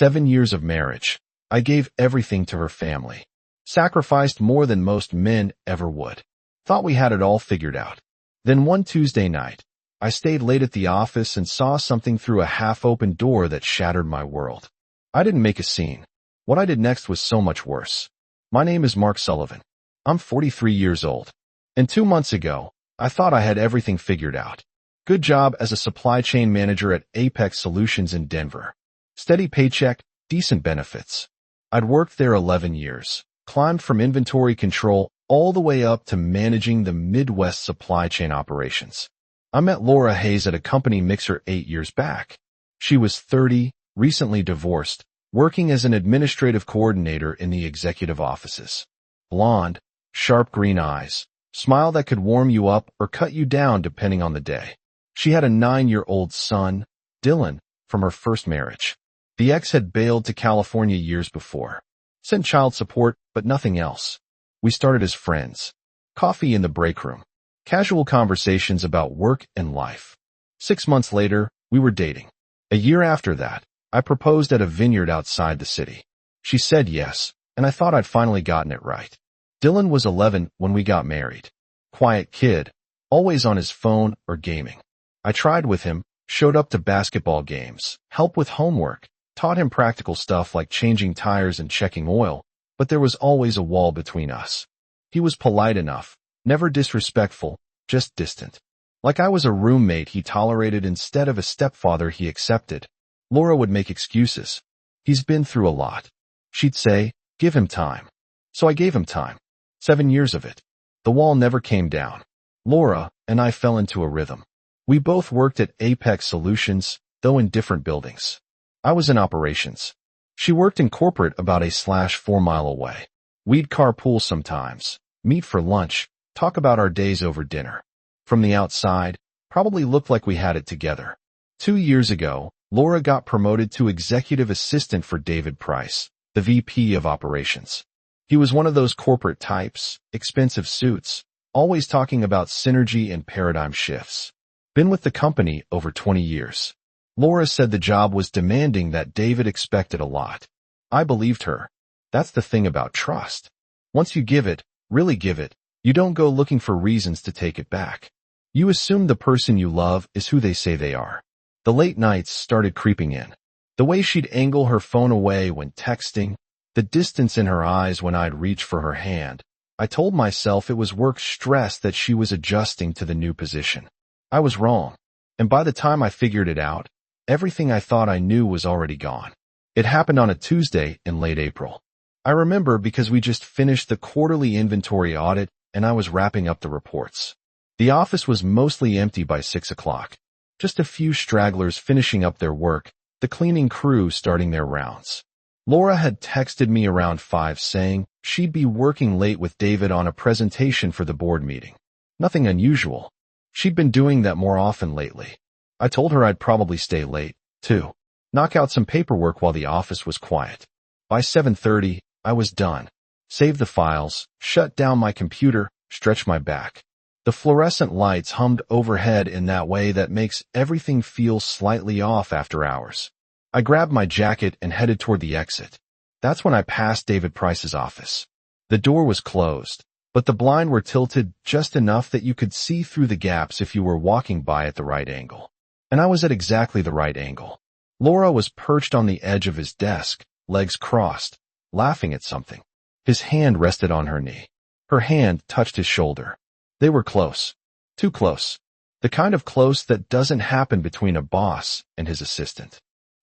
7 years of marriage. I gave everything to her family. Sacrificed more than most men ever would. Thought we had it all figured out. Then one Tuesday night, I stayed late at the office and saw something through a half-open door that shattered my world. I didn't make a scene. What I did next was so much worse. My name is Mark Sullivan. I'm 43 years old. And 2 months ago, I thought I had everything figured out. Good job as a supply chain manager at Apex Solutions in Denver. Steady paycheck, decent benefits. I'd worked there 11 years, climbed from inventory control all the way up to managing the Midwest supply chain operations. I met Laura Hayes at a company mixer 8 years back. She was 30, recently divorced, working as an administrative coordinator in the executive offices. Blonde, sharp green eyes, smile that could warm you up or cut you down depending on the day. She had a 9-year-old son, Dylan, from her first marriage. The ex had bailed to California years before. Sent child support, but nothing else. We started as friends. Coffee in the break room. Casual conversations about work and life. 6 months later, we were dating. A year after that, I proposed at a vineyard outside the city. She said yes, and I thought I'd finally gotten it right. Dylan was 11 when we got married. Quiet kid, always on his phone or gaming. I tried with him, showed up to basketball games, helped with homework, taught him practical stuff like changing tires and checking oil, but there was always a wall between us. He was polite enough, never disrespectful, just distant. Like I was a roommate he tolerated instead of a stepfather he accepted. Laura would make excuses. He's been through a lot. She'd say, give him time. So I gave him time. 7 years of it. The wall never came down. Laura and I fell into a rhythm. We both worked at Apex Solutions, though in different buildings. I was in operations. She worked in corporate about a 4 mile away. We'd carpool sometimes, meet for lunch, talk about our days over dinner. From the outside, probably looked like we had it together. 2 years ago, Laura got promoted to executive assistant for David Price, the VP of operations. He was one of those corporate types, expensive suits, always talking about synergy and paradigm shifts. Been with the company over 20 years. Laura said the job was demanding that David expected a lot. I believed her. That's the thing about trust. Once you give it, really give it, you don't go looking for reasons to take it back. You assume the person you love is who they say they are. The late nights started creeping in. The way she'd angle her phone away when texting, the distance in her eyes when I'd reach for her hand. I told myself it was work stress that she was adjusting to the new position. I was wrong. And by the time I figured it out, everything I thought I knew was already gone. It happened on a Tuesday in late April. I remember because we just finished the quarterly inventory audit and I was wrapping up the reports. The office was mostly empty by 6 o'clock. Just a few stragglers finishing up their work, the cleaning crew starting their rounds. Laura had texted me around 5 saying she'd be working late with David on a presentation for the board meeting. Nothing unusual. She'd been doing that more often lately. I told her I'd probably stay late, too. Knock out some paperwork while the office was quiet. By 7:30, I was done. Saved the files, shut down my computer, stretched my back. The fluorescent lights hummed overhead in that way that makes everything feel slightly off after hours. I grabbed my jacket and headed toward the exit. That's when I passed David Price's office. The door was closed, but the blinds were tilted just enough that you could see through the gaps if you were walking by at the right angle. And I was at exactly the right angle. Laura was perched on the edge of his desk, legs crossed, laughing at something. His hand rested on her knee. Her hand touched his shoulder. They were close. Too close. The kind of close that doesn't happen between a boss and his assistant.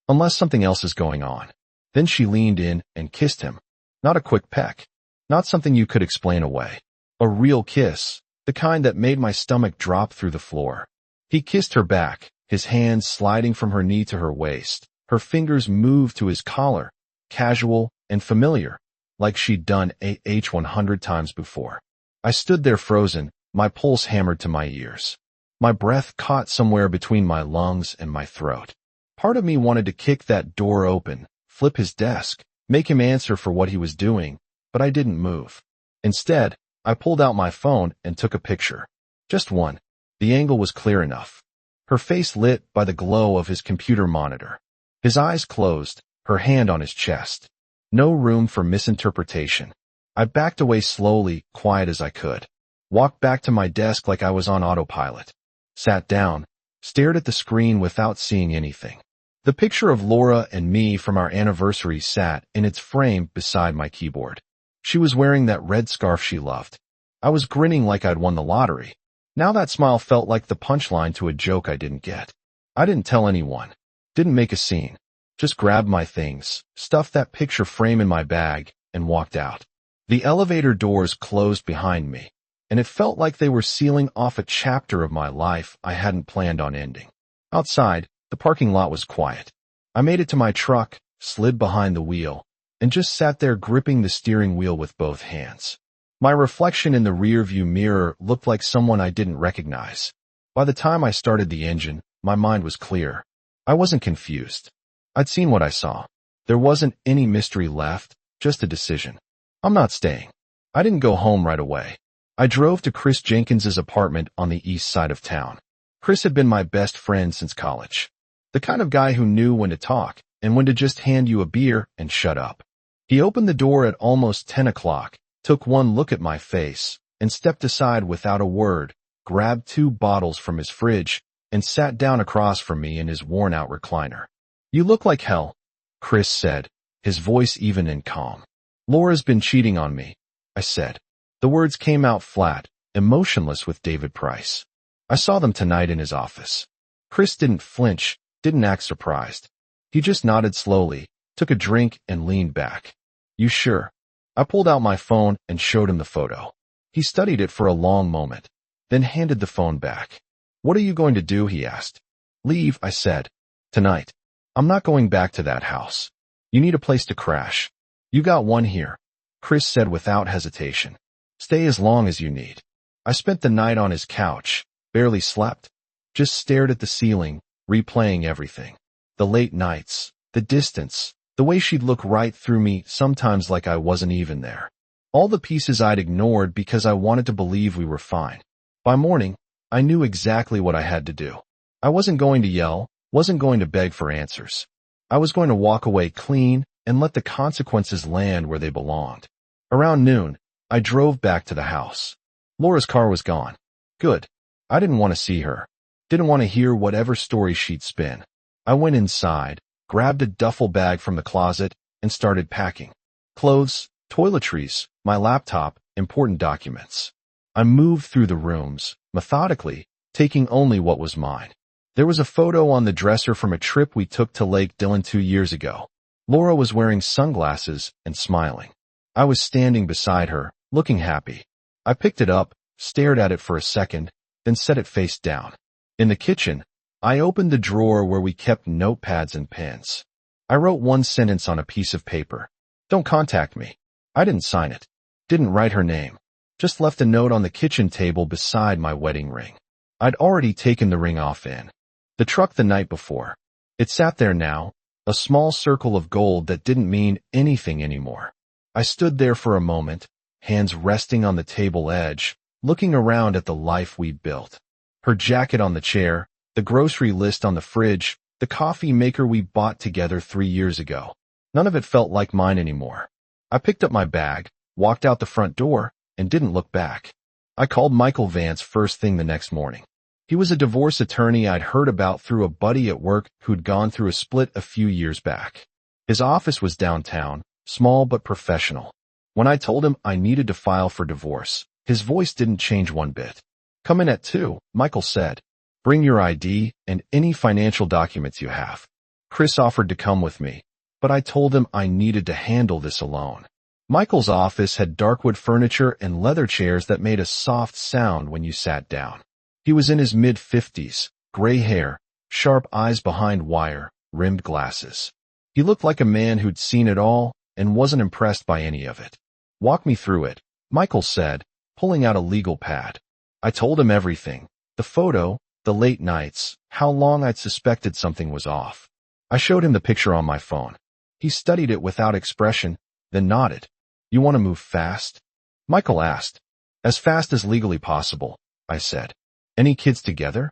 Unless something else is going on. Then she leaned in and kissed him. Not a quick peck. Not something you could explain away. A real kiss, the kind that made my stomach drop through the floor. He kissed her back, his hands sliding from her knee to her waist. Her fingers moved to his collar, casual and familiar, like she'd done AH 100 times before. I stood there frozen, my pulse hammered to my ears. My breath caught somewhere between my lungs and my throat. Part of me wanted to kick that door open, flip his desk, make him answer for what he was doing, but I didn't move. Instead, I pulled out my phone and took a picture. Just one. The angle was clear enough. Her face lit by the glow of his computer monitor. His eyes closed, her hand on his chest. No room for misinterpretation. I backed away slowly, quiet as I could. Walked back to my desk like I was on autopilot. Sat down, stared at the screen without seeing anything. The picture of Laura and me from our anniversary sat in its frame beside my keyboard. She was wearing that red scarf she loved. I was grinning like I'd won the lottery. Now that smile felt like the punchline to a joke I didn't get. I didn't tell anyone. Didn't make a scene. Just grabbed my things, stuffed that picture frame in my bag, and walked out. The elevator doors closed behind me, and it felt like they were sealing off a chapter of my life I hadn't planned on ending. Outside, the parking lot was quiet. I made it to my truck, slid behind the wheel, and just sat there gripping the steering wheel with both hands. My reflection in the rearview mirror looked like someone I didn't recognize. By the time I started the engine, my mind was clear. I wasn't confused. I'd seen what I saw. There wasn't any mystery left, just a decision. I'm not staying. I didn't go home right away. I drove to Chris Jenkins's apartment on the east side of town. Chris had been my best friend since college. The kind of guy who knew when to talk and when to just hand you a beer and shut up. He opened the door at almost 10 o'clock, took one look at my face, and stepped aside without a word, grabbed 2 bottles from his fridge, and sat down across from me in his worn-out recliner. "You look like hell," Chris said, his voice even and calm. "Laura's been cheating on me," I said. The words came out flat, emotionless with David Price. I saw them tonight in his office. Chris didn't flinch, didn't act surprised. He just nodded slowly, took a drink, and leaned back. "You sure?" I pulled out my phone and showed him the photo. He studied it for a long moment, then handed the phone back. "What are you going to do?" he asked. "Leave," I said. "Tonight. I'm not going back to that house. You need a place to crash. You got one here," Chris said without hesitation. "Stay as long as you need." I spent the night on his couch, barely slept, just stared at the ceiling, replaying everything. The late nights, the distance, the way she'd look right through me, sometimes like I wasn't even there. All the pieces I'd ignored because I wanted to believe we were fine. By morning, I knew exactly what I had to do. I wasn't going to yell, wasn't going to beg for answers. I was going to walk away clean and let the consequences land where they belonged. Around noon, I drove back to the house. Laura's car was gone. Good. I didn't want to see her. Didn't want to hear whatever story she'd spin. I went inside, grabbed a duffel bag from the closet, and started packing. Clothes, toiletries, my laptop, important documents. I moved through the rooms, methodically, taking only what was mine. There was a photo on the dresser from a trip we took to Lake Dillon 2 years ago. Laura was wearing sunglasses and smiling. I was standing beside her, looking happy. I picked it up, stared at it for a second, then set it face down. In the kitchen, I opened the drawer where we kept notepads and pens. I wrote one sentence on a piece of paper. "Don't contact me." I didn't sign it. Didn't write her name. Just left a note on the kitchen table beside my wedding ring. I'd already taken the ring off in the truck the night before. It sat there now, a small circle of gold that didn't mean anything anymore. I stood there for a moment, hands resting on the table edge, looking around at the life we'd built. Her jacket on the chair, the grocery list on the fridge, the coffee maker we bought together 3 years ago. None of it felt like mine anymore. I picked up my bag, walked out the front door, and didn't look back. I called Michael Vance first thing the next morning. He was a divorce attorney I'd heard about through a buddy at work who'd gone through a split a few years back. His office was downtown, small but professional. When I told him I needed to file for divorce, his voice didn't change one bit. "Come in at 2, Michael said. "Bring your ID and any financial documents you have." Chris offered to come with me, but I told him I needed to handle this alone. Michael's office had darkwood furniture and leather chairs that made a soft sound when you sat down. He was in his mid-50s, gray hair, sharp eyes behind wire, rimmed glasses. He looked like a man who'd seen it all and wasn't impressed by any of it. "Walk me through it," Michael said, pulling out a legal pad. I told him everything. The photo, the late nights, how long I'd suspected something was off. I showed him the picture on my phone. He studied it without expression, then nodded. "You want to move fast?" Michael asked. "As fast as legally possible," I said. "Any kids together?"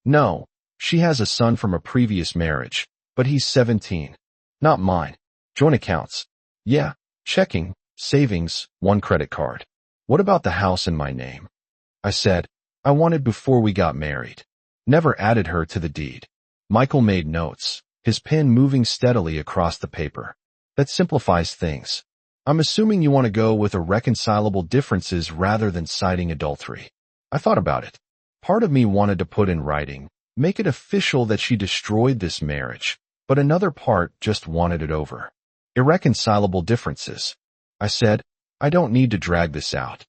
"No. She has a son from a previous marriage, but he's 17. Not mine. Joint accounts. Yeah, checking, savings, one credit card. What about the house in my name? I said, I wanted before we got married. Never added her to the deed. Michael made notes, his pen moving steadily across the paper. That simplifies things. I'm assuming you want to go with irreconcilable differences rather than citing adultery. I thought about it. Part of me wanted to put in writing, make it official that she destroyed this marriage, but another part just wanted it over. Irreconcilable differences. I said, I don't need to drag this out.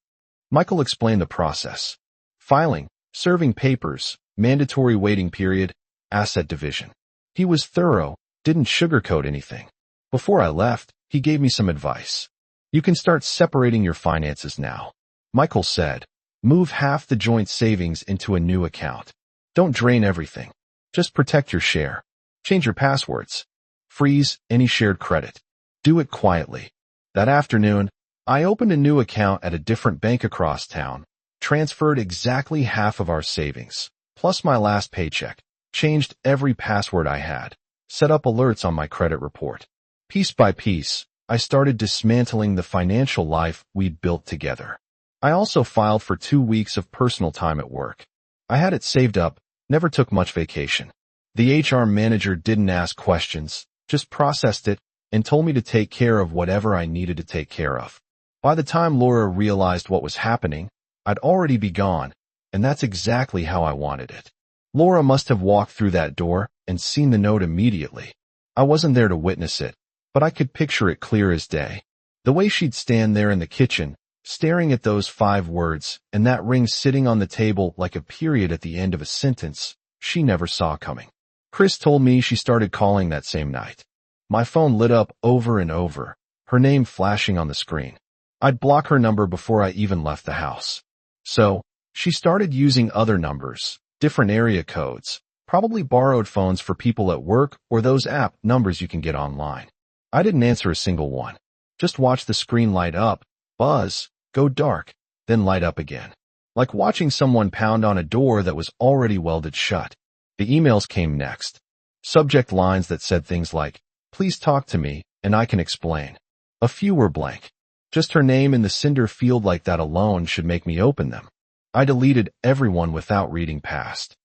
Michael explained the process. Filing, serving papers, mandatory waiting period, asset division. He was thorough, didn't sugarcoat anything. Before I left, he gave me some advice. You can start separating your finances now. Michael said, move half the joint savings into a new account. Don't drain everything. Just protect your share. Change your passwords. Freeze any shared credit. Do it quietly. That afternoon, I opened a new account at a different bank across town, transferred exactly half of our savings, plus my last paycheck, changed every password I had, set up alerts on my credit report. Piece by piece, I started dismantling the financial life we'd built together. I also filed for 2 weeks of personal time at work. I had it saved up, never took much vacation. The HR manager didn't ask questions, just processed it, and told me to take care of whatever I needed to take care of. By the time Laura realized what was happening, I'd already be gone, and that's exactly how I wanted it. Laura must have walked through that door and seen the note immediately. I wasn't there to witness it, but I could picture it clear as day. The way she'd stand there in the kitchen, staring at those 5 words, and that ring sitting on the table like a period at the end of a sentence, she never saw coming. Chris told me she started calling that same night. My phone lit up over and over, her name flashing on the screen. I'd block her number before I even left the house. So, she started using other numbers, different area codes, probably borrowed phones for people at work or those app numbers you can get online. I didn't answer a single one. Just watched the screen light up, buzz, go dark, then light up again. Like watching someone pound on a door that was already welded shut. The emails came next. Subject lines that said things like, please talk to me, and I can explain. A few were blank. Just her name in the cinder field like that alone should make me open them. I deleted everyone without reading past.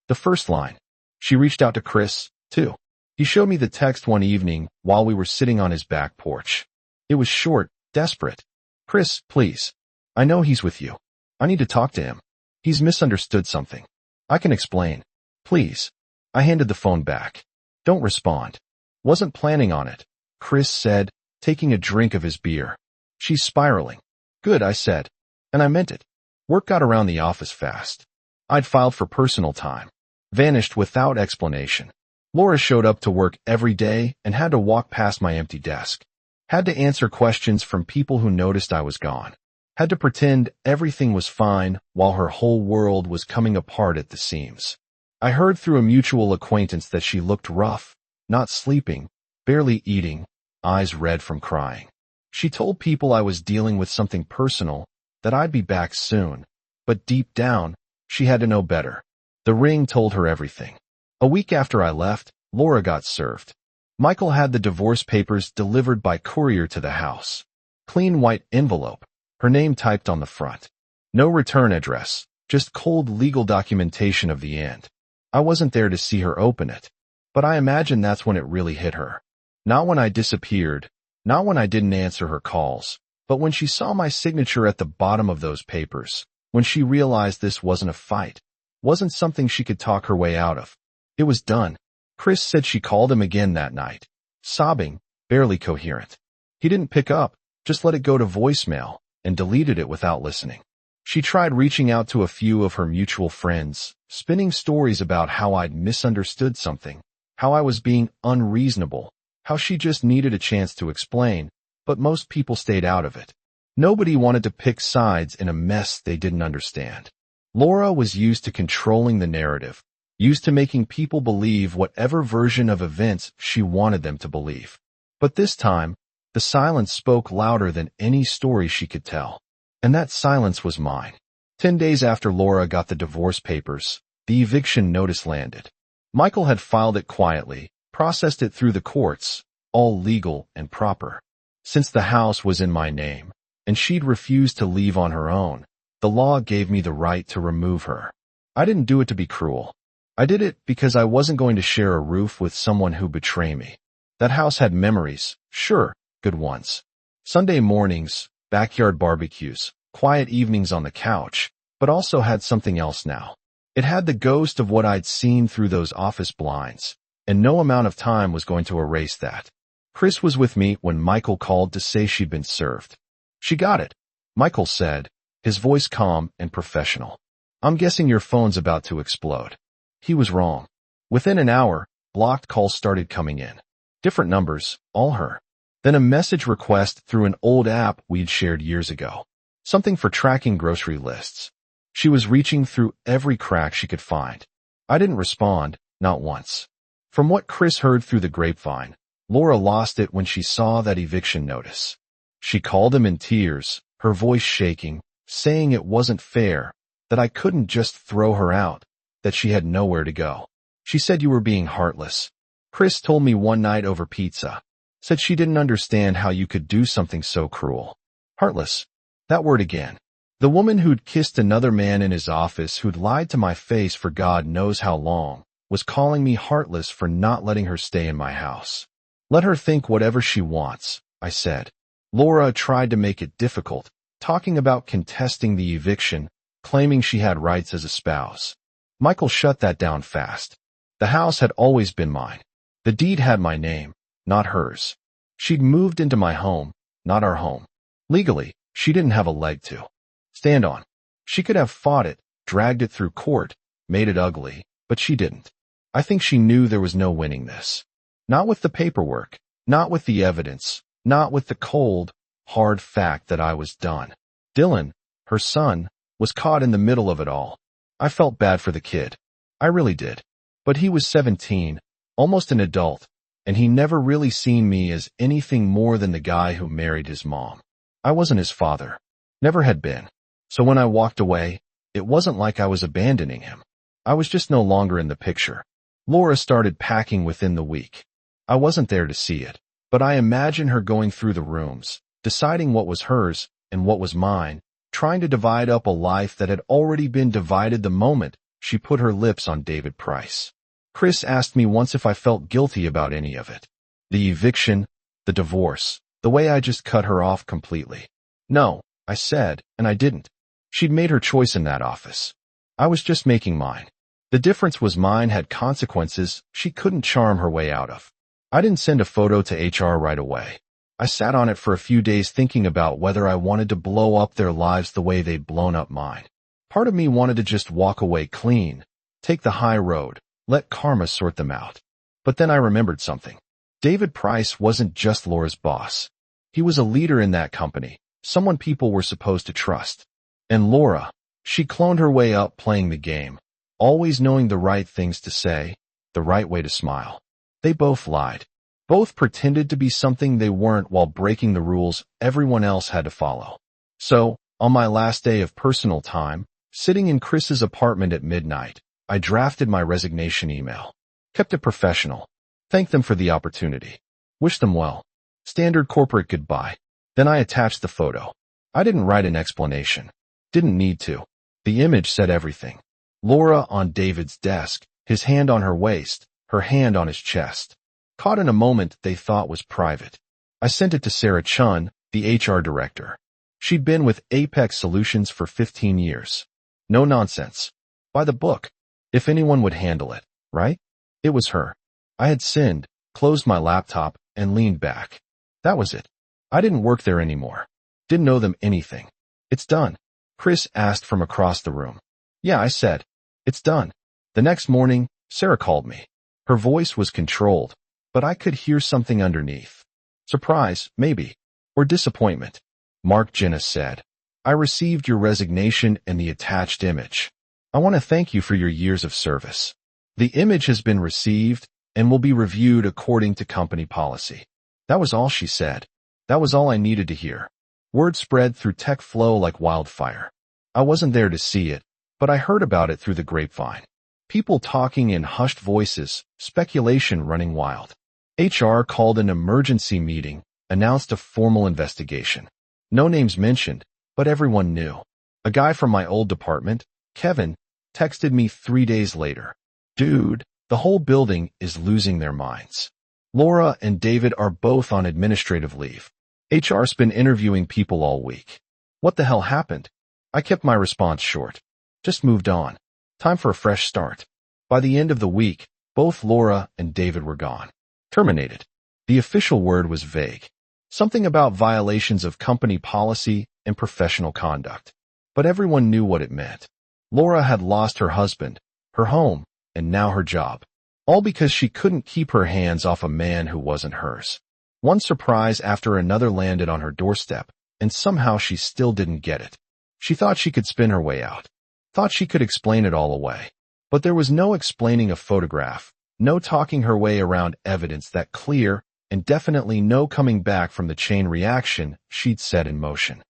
The first line. She reached out to Chris, too. He showed me the text one evening while we were sitting on his back porch. It was short, desperate. Chris, please. I know he's with you. I need to talk to him. He's misunderstood something. I can explain. Please. I handed the phone back. Don't respond. Wasn't planning on it, Chris said, taking a drink of his beer. She's spiraling. Good, I said. And I meant it. Work got around the office fast. I'd filed for personal time. Vanished without explanation. Laura showed up to work every day and had to walk past my empty desk. Had to answer questions from people who noticed I was gone. Had to pretend everything was fine while her whole world was coming apart at the seams. I heard through a mutual acquaintance that she looked rough, not sleeping, barely eating, eyes red from crying. She told people I was dealing with something personal, that I'd be back soon, but deep down, she had to know better. The ring told her everything. A week after I left, Laura got served. Michael had the divorce papers delivered by courier to the house. Clean white envelope, her name typed on the front. No return address, just cold legal documentation of the end. I wasn't there to see her open it, but I imagine that's when it really hit her. Not when I disappeared, not when I didn't answer her calls, but when she saw my signature at the bottom of those papers, when she realized this wasn't a fight, wasn't something she could talk her way out of. It was done. Chris said she called him again that night, sobbing, barely coherent. He didn't pick up, just let it go to voicemail, and deleted it without listening. She tried reaching out to a few of her mutual friends, spinning stories about how I'd misunderstood something, how I was being unreasonable, how she just needed a chance to explain, but most people stayed out of it. Nobody wanted to pick sides in a mess they didn't understand. Laura was used to controlling the narrative, used to making people believe whatever version of events she wanted them to believe. But this time, the silence spoke louder than any story she could tell. And that silence was mine. 10 days after Laura got the divorce papers, the eviction notice landed. Michael had filed it quietly, processed it through the courts, all legal and proper. Since the house was in my name, and she'd refused to leave on her own, the law gave me the right to remove her. I didn't do it to be cruel. I did it because I wasn't going to share a roof with someone who'd betray me. That house had memories, sure, good ones. Sunday mornings, backyard barbecues, quiet evenings on the couch, but also had something else now. It had the ghost of what I'd seen through those office blinds, and no amount of time was going to erase that. Chris was with me when Michael called to say she'd been served. She got it, Michael said, his voice calm and professional. I'm guessing your phone's about to explode. He was wrong. Within an hour, blocked calls started coming in. Different numbers, all her. Then a message request through an old app we'd shared years ago. Something for tracking grocery lists. She was reaching through every crack she could find. I didn't respond, not once. From what Chris heard through the grapevine, Laura lost it when she saw that eviction notice. She called him in tears, her voice shaking, saying it wasn't fair, that I couldn't just throw her out, that she had nowhere to go. She said you were being heartless. Chris told me one night over pizza. Said she didn't understand how you could do something so cruel. Heartless. That word again. The woman who'd kissed another man in his office, who'd lied to my face for God knows how long, was calling me heartless for not letting her stay in my house. Let her think whatever she wants, I said. Laura tried to make it difficult, talking about contesting the eviction, claiming she had rights as a spouse. Michael shut that down fast. The house had always been mine. The deed had my name, not hers. She'd moved into my home, not our home. Legally, she didn't have a leg to stand on. She could have fought it, dragged it through court, made it ugly, but she didn't. I think she knew there was no winning this. Not with the paperwork, not with the evidence, not with the cold, hard fact that I was done. Dylan, her son, was caught in the middle of it all. I felt bad for the kid. I really did. But he was 17, almost an adult, and he never really seen me as anything more than the guy who married his mom. I wasn't his father. Never had been. So when I walked away, it wasn't like I was abandoning him. I was just no longer in the picture. Laura started packing within the week. I wasn't there to see it, but I imagine her going through the rooms, deciding what was hers and what was mine, trying to divide up a life that had already been divided the moment she put her lips on David Price. Chris asked me once if I felt guilty about any of it. The eviction, the divorce, the way I just cut her off completely. No, I said, and I didn't. She'd made her choice in that office. I was just making mine. The difference was mine had consequences she couldn't charm her way out of. I didn't send a photo to HR right away. I sat on it for a few days thinking about whether I wanted to blow up their lives the way they'd blown up mine. Part of me wanted to just walk away clean, take the high road, let karma sort them out. But then I remembered something. David Price wasn't just Laura's boss. He was a leader in that company, someone people were supposed to trust. And Laura, she cloned her way up playing the game, always knowing the right things to say, the right way to smile. They both lied. Both pretended to be something they weren't while breaking the rules everyone else had to follow. So, on my last day of personal time, sitting in Chris's apartment at midnight, I drafted my resignation email. Kept it professional. Thanked them for the opportunity. Wished them well. Standard corporate goodbye. Then I attached the photo. I didn't write an explanation. Didn't need to. The image said everything. Laura on David's desk, his hand on her waist, her hand on his chest. Caught in a moment they thought was private. I sent it to Sarah Chun, the HR director. She'd been with Apex Solutions for 15 years. No nonsense. By the book. If anyone would handle it, right? It was her. I had sinned, closed my laptop, and leaned back. That was it. I didn't work there anymore. Didn't owe them anything. It's done. Chris asked from across the room. Yeah, I said. It's done. The next morning, Sarah called me. Her voice was controlled, but I could hear something underneath. Surprise, maybe. Or disappointment. Mark Jenna said. I received your resignation and the attached image. I want to thank you for your years of service. The image has been received and will be reviewed according to company policy. That was all she said. That was all I needed to hear. Word spread through tech flow like wildfire. I wasn't there to see it, but I heard about it through the grapevine. People talking in hushed voices, speculation running wild. HR called an emergency meeting, announced a formal investigation. No names mentioned, but everyone knew. A guy from my old department, Kevin, texted me 3 days later. Dude, the whole building is losing their minds. Laura and David are both on administrative leave. HR's been interviewing people all week. What the hell happened? I kept my response short. Just moved on. Time for a fresh start. By the end of the week, both Laura and David were gone. Terminated. The official word was vague. Something about violations of company policy and professional conduct. But everyone knew what it meant. Laura had lost her husband, her home, and now her job. All because she couldn't keep her hands off a man who wasn't hers. One surprise after another landed on her doorstep, and somehow she still didn't get it. She thought she could spin her way out. Thought she could explain it all away. But there was no explaining a photograph, no talking her way around evidence that clear, and definitely no coming back from the chain reaction she'd set in motion.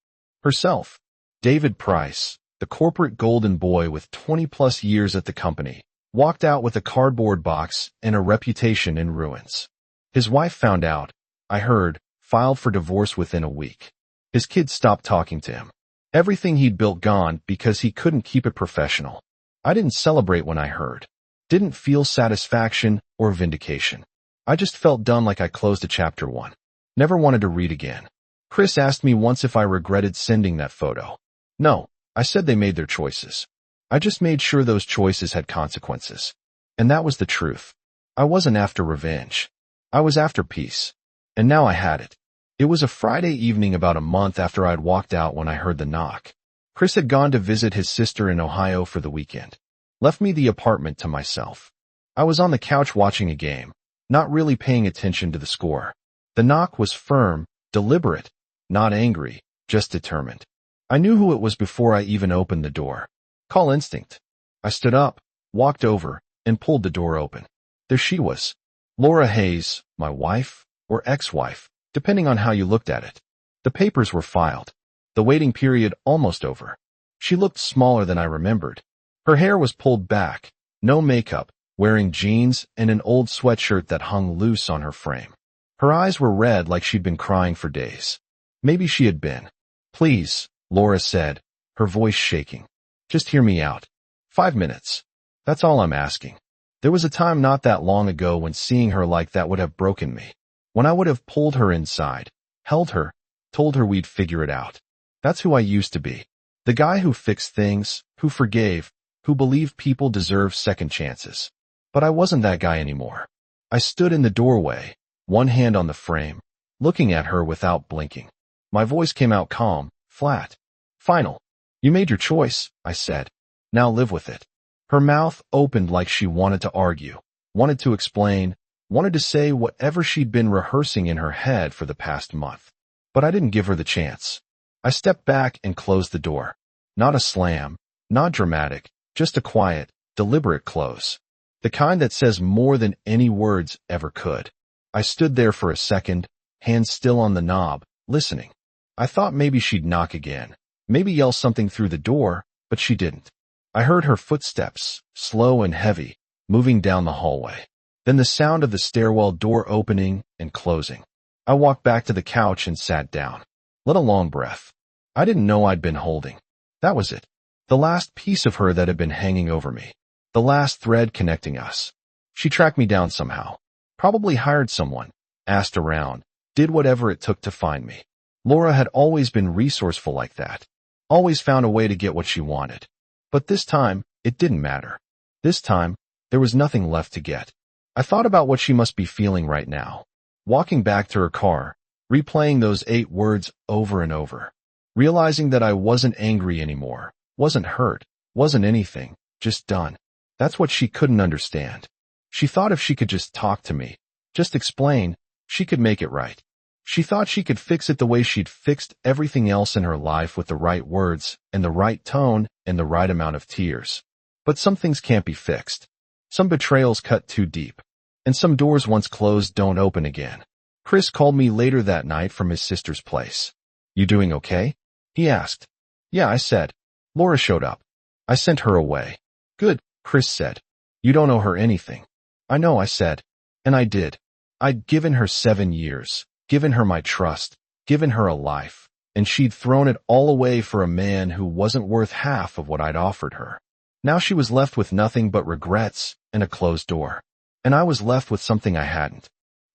Herself. David Price, the corporate golden boy with 20-plus years at the company, walked out with a cardboard box and a reputation in ruins. His wife found out, I heard, filed for divorce within a week. His kids stopped talking to him. Everything he'd built gone because he couldn't keep it professional. I didn't celebrate when I heard. Didn't feel satisfaction or vindication. I just felt done, like I closed a chapter 1. Never wanted to read again. Chris asked me once if I regretted sending that photo. No, I said they made their choices. I just made sure those choices had consequences. And that was the truth. I wasn't after revenge. I was after peace. And now I had it. It was a Friday evening about a month after I'd walked out when I heard the knock. Chris had gone to visit his sister in Ohio for the weekend. Left me the apartment to myself. I was on the couch watching a game, not really paying attention to the score. The knock was firm, deliberate, not angry, just determined. I knew who it was before I even opened the door. Call instinct. I stood up, walked over, and pulled the door open. There she was. Laura Hayes, my wife, or ex-wife, depending on how you looked at it. The papers were filed. The waiting period almost over. She looked smaller than I remembered. Her hair was pulled back, no makeup, wearing jeans and an old sweatshirt that hung loose on her frame. Her eyes were red like she'd been crying for days. Maybe she had been. Please, Laura said, her voice shaking. Just hear me out. 5 minutes. That's all I'm asking. There was a time not that long ago when seeing her like that would have broken me. When I would have pulled her inside, held her, told her we'd figure it out. That's who I used to be. The guy who fixed things, who forgave, who believed people deserve second chances. But I wasn't that guy anymore. I stood in the doorway, one hand on the frame, looking at her without blinking. My voice came out calm, flat. Final. You made your choice, I said. Now live with it. Her mouth opened like she wanted to argue, wanted to explain, wanted to say whatever she'd been rehearsing in her head for the past month. But I didn't give her the chance. I stepped back and closed the door. Not a slam, not dramatic, just a quiet, deliberate close. The kind that says more than any words ever could. I stood there for a second, hands still on the knob, listening. I thought maybe she'd knock again, maybe yell something through the door, but she didn't. I heard her footsteps, slow and heavy, moving down the hallway. Then the sound of the stairwell door opening and closing. I walked back to the couch and sat down. Let a long breath. I didn't know I'd been holding. That was it. The last piece of her that had been hanging over me. The last thread connecting us. She tracked me down somehow. Probably hired someone, asked around, did whatever it took to find me. Laura had always been resourceful like that. Always found a way to get what she wanted. But this time, it didn't matter. This time, there was nothing left to get. I thought about what she must be feeling right now. Walking back to her car, replaying those 8 words over and over. Realizing that I wasn't angry anymore, wasn't hurt, wasn't anything, just done. That's what she couldn't understand. She thought if she could just talk to me, just explain, she could make it right. She thought she could fix it the way she'd fixed everything else in her life with the right words and the right tone and the right amount of tears. But some things can't be fixed. Some betrayals cut too deep. And some doors once closed don't open again. Chris called me later that night from his sister's place. You doing okay? He asked. Yeah, I said. Laura showed up. I sent her away. Good, Chris said. You don't owe her anything. I know, I said. And I did. I'd given her 7 years, given her my trust, given her a life, and she'd thrown it all away for a man who wasn't worth half of what I'd offered her. Now she was left with nothing but regrets and a closed door. And I was left with something I hadn't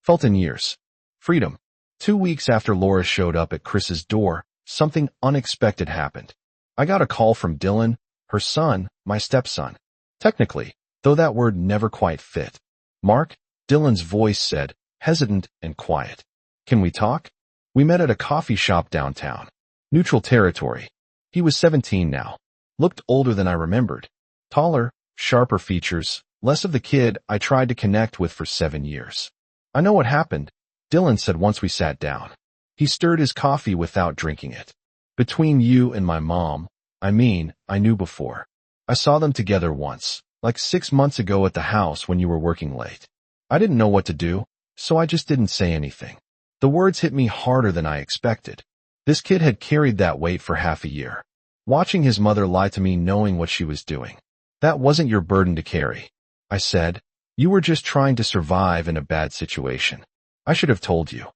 felt in years. Freedom. 2 weeks after Laura showed up at Chris's door, something unexpected happened. I got a call from Dylan, her son, my stepson. Technically, though that word never quite fit. Mark, Dylan's voice said, hesitant and quiet. Can we talk? We met at a coffee shop downtown. Neutral territory. He was 17 now. Looked older than I remembered. Taller, sharper features, less of the kid I tried to connect with for 7 years. I know what happened, Dylan said once we sat down. He stirred his coffee without drinking it. Between you and my mom, I knew before. I saw them together once, like 6 months ago at the house when you were working late. I didn't know what to do, so I just didn't say anything. The words hit me harder than I expected. This kid had carried that weight for half a year. Watching his mother lie to me knowing what she was doing. That wasn't your burden to carry. I said, you were just trying to survive in a bad situation. I should have told you.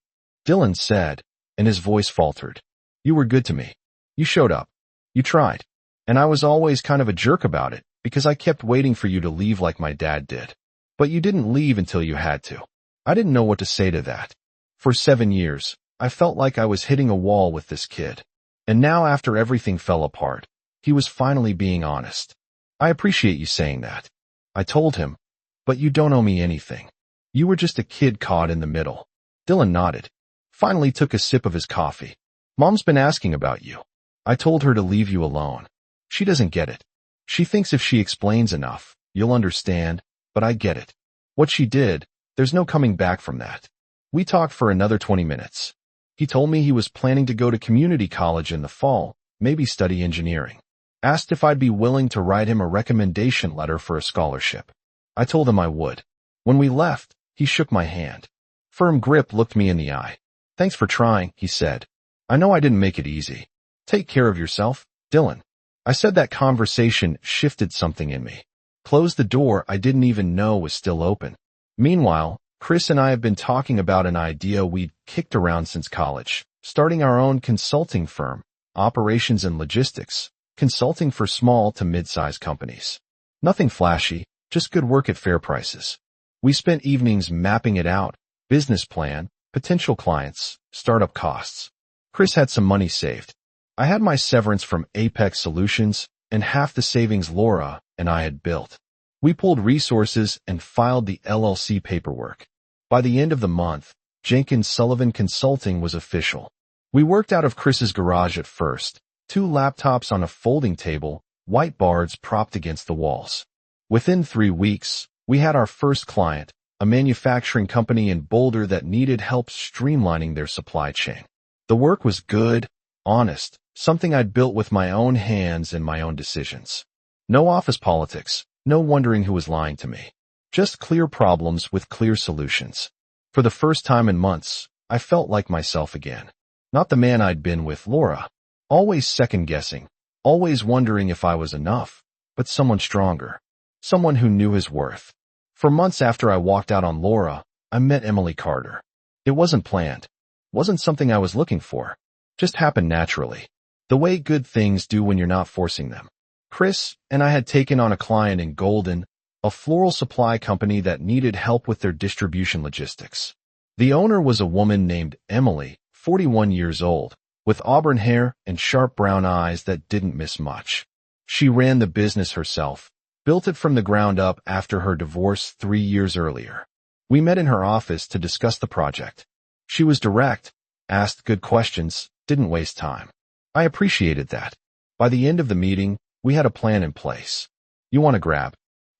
Dylan said, and his voice faltered. You were good to me. You showed up. You tried. And I was always kind of a jerk about it, because I kept waiting for you to leave like my dad did. But you didn't leave until you had to. I didn't know what to say to that. For 7 years, I felt like I was hitting a wall with this kid. And now after everything fell apart, he was finally being honest. I appreciate you saying that. I told him, but you don't owe me anything. You were just a kid caught in the middle. Dylan nodded. Finally took a sip of his coffee. Mom's been asking about you. I told her to leave you alone. She doesn't get it. She thinks if she explains enough, you'll understand, but I get it. What she did, there's no coming back from that. We talked for another 20 minutes. He told me he was planning to go to community college in the fall, maybe study engineering. Asked if I'd be willing to write him a recommendation letter for a scholarship. I told him I would. When we left, he shook my hand. Firm grip looked me in the eye. Thanks for trying, he said. I know I didn't make it easy. Take care of yourself, Dylan. I said that conversation shifted something in me. Closed the door I didn't even know was still open. Meanwhile, Chris and I have been talking about an idea we'd kicked around since college, starting our own consulting firm, operations and logistics, consulting for small to mid-sized companies. Nothing flashy, just good work at fair prices. We spent evenings mapping it out, business plan, potential clients, startup costs. Chris had some money saved. I had my severance from Apex Solutions and half the savings Laura and I had built. We pulled resources and filed the LLC paperwork. By the end of the month, Jenkins Sullivan Consulting was official. We worked out of Chris's garage at first, 2 laptops on a folding table, whiteboards propped against the walls. Within 3 weeks, we had our first client, a manufacturing company in Boulder that needed help streamlining their supply chain. The work was good, honest, something I'd built with my own hands and my own decisions. No office politics, no wondering who was lying to me. Just clear problems with clear solutions. For the first time in months, I felt like myself again. Not the man I'd been with Laura. Always second-guessing, always wondering if I was enough, but someone stronger. Someone who knew his worth. For months after I walked out on Laura, I met Emily Carter. It wasn't planned. Wasn't something I was looking for. Just happened naturally. The way good things do when you're not forcing them. Chris and I had taken on a client in Golden, a floral supply company that needed help with their distribution logistics. The owner was a woman named Emily, 41 years old, with auburn hair and sharp brown eyes that didn't miss much. She ran the business herself, built it from the ground up after her divorce 3 years earlier. We met in her office to discuss the project. She was direct, asked good questions, didn't waste time. I appreciated that. By the end of the meeting, we had a plan in place. You want to grab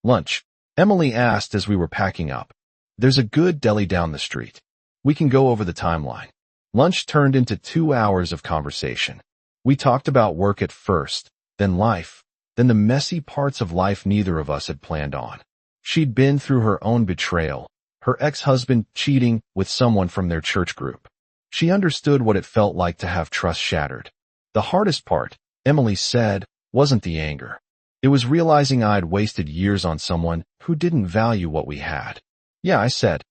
lunch? Emily asked as we were packing up. There's a good deli down the street. We can go over the timeline. Lunch turned into 2 hours of conversation. We talked about work at first, then life, then the messy parts of life neither of us had planned on. She'd been through her own betrayal, her ex-husband cheating with someone from their church group. She understood what it felt like to have trust shattered. The hardest part, Emily said, wasn't the anger. It was realizing I'd wasted years on someone who didn't value what we had. Yeah, I said.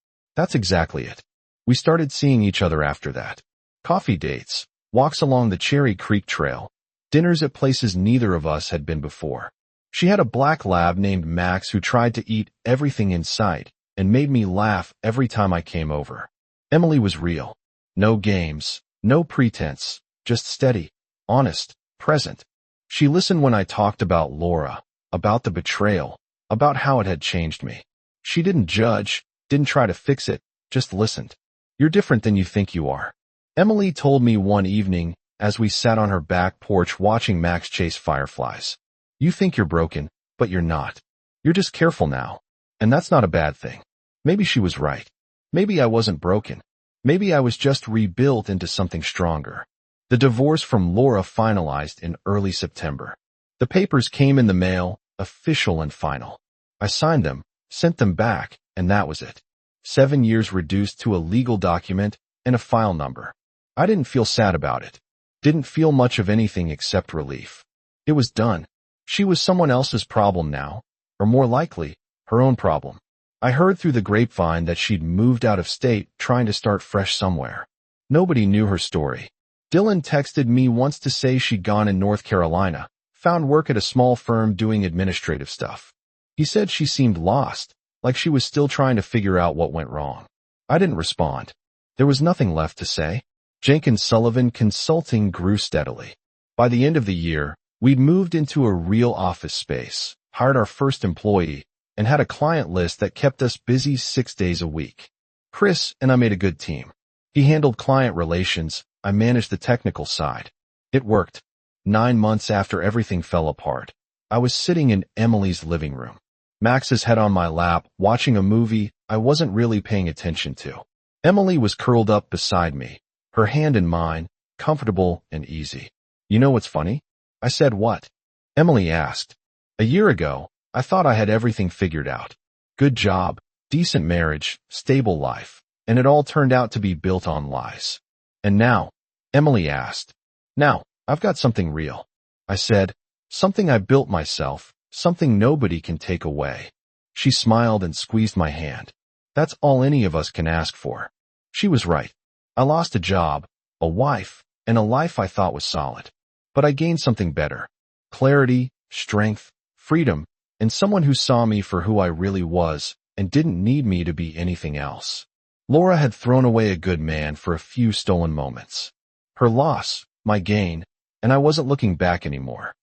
That's exactly it. We started seeing each other after that. Coffee dates, walks along the Cherry Creek Trail, dinners at places neither of us had been before. She had a black lab named Max who tried to eat everything in sight and made me laugh every time I came over. Emily was real. No games, no pretense, just steady, honest, present. She listened when I talked about Laura, about the betrayal, about how it had changed me. She didn't judge, didn't try to fix it, just listened. You're different than you think you are. Emily told me one evening as we sat on her back porch watching Max chase fireflies. You think you're broken, but you're not. You're just careful now. And that's not a bad thing. Maybe she was right. Maybe I wasn't broken. Maybe I was just rebuilt into something stronger. The divorce from Laura finalized in early September. The papers came in the mail, official and final. I signed them, sent them back, and that was it. 7 years reduced to a legal document and a file number. I didn't feel sad about it. Didn't feel much of anything except relief. It was done. She was someone else's problem now, or more likely, her own problem. I heard through the grapevine that she'd moved out of state trying to start fresh somewhere. Nobody knew her story. Dylan texted me once to say she'd gone in North Carolina, found work at a small firm doing administrative stuff. He said she seemed lost, like she was still trying to figure out what went wrong. I didn't respond. There was nothing left to say. Jenkins Sullivan Consulting grew steadily. By the end of the year, we'd moved into a real office space, hired our first employee, and had a client list that kept us busy 6 days a week. Chris and I made a good team. He handled client relations, I managed the technical side. It worked. 9 months after everything fell apart, I was sitting in Emily's living room. Max's head on my lap, watching a movie I wasn't really paying attention to. Emily was curled up beside me, her hand in mine, comfortable and easy. You know what's funny? I said what? Emily asked. A year ago, I thought I had everything figured out. Good job, decent marriage, stable life, and it all turned out to be built on lies. And now, Emily asked. Now, I've got something real. I said, something I built myself, something nobody can take away. She smiled and squeezed my hand. That's all any of us can ask for. She was right. I lost a job, a wife, and a life I thought was solid. But I gained something better. Clarity, strength, freedom, and someone who saw me for who I really was and didn't need me to be anything else. Laura had thrown away a good man for a few stolen moments. Her loss, my gain, and I wasn't looking back anymore.